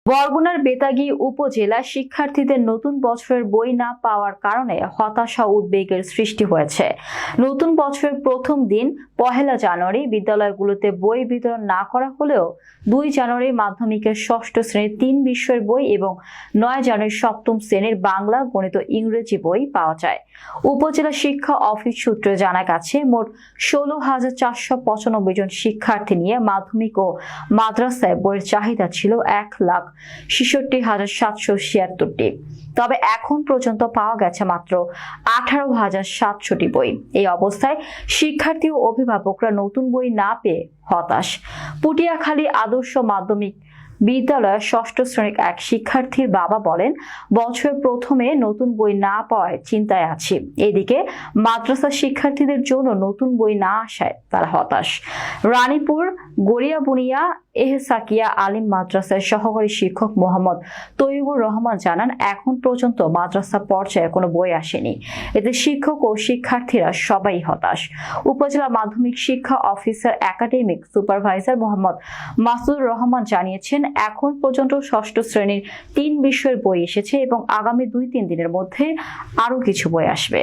বরগুনার বেতাগী উপজেলা শিক্ষার্থীদের নতুন বছরের বই না পাওয়ার কারণে হতাশা উদ্বেগের সৃষ্টি হয়েছে। নতুন বছরের প্রথম দিন 1 জানুয়ারি বিদ্যালয়গুলোতে বই বিতরণ না করা হলেও 2 জানুয়ারি মাধ্যমিকের 6ষ্ঠ শ্রেণীর 3 বিষয়ের বই এবং 9 জানুয়ারি 7ম শ্রেণীর বাংলা, গণিত, ইংরেজি বই পাওয়া যায়। উপজেলা শিক্ষা অফিস সূত্রে জানা গেছে, মোট 16,495 জন শিক্ষার্থী নিয়ে মাধ্যমিক ও মাদ্রাসায় বইয়ের চাহিদা ছিল 1,66,776টি। তবে এখন পর্যন্ত পাওয়া গেছে মাত্র 18,700টি বই। এই অবস্থায় শিক্ষার্থী ও অভিভাবকরা নতুন বই না পেয়ে হতাশ। পুটিয়াখালী আদর্শ মাধ্যমিক বিদ্যালয়ের 6ষ্ঠ শ্রেণীর এক শিক্ষার্থীর বাবা বলেন, বছরের প্রথমে নতুন বই না পাওয়ায় চিন্তায় আছি। এদিকে মাদ্রাসা শিক্ষার্থীদের জন্য নতুন বই না আসায় তারা হতাশ। রানীপুর গড়িয়াবুনিয়া এহসাকিয়া আলিম মাদ্রাসার সহকারী শিক্ষক মোহাম্মদ তৈয়বুর রহমান জানান, এখন পর্যন্ত মাদ্রাসা পর্যায়ে কোনো বই আসেনি। এতে শিক্ষক ও শিক্ষার্থীরা সবাই হতাশ। উপজেলা মাধ্যমিক শিক্ষা officer academic supervisor Mohammad Masudur Rahman জানিয়েছেন, এখন পর্যন্ত 6ষ্ঠ শ্রেণীর 3 বিষয়ের বই এসেছে এবং আগামী 2-3 দিনের মধ্যে আরো কিছু বই আসবে।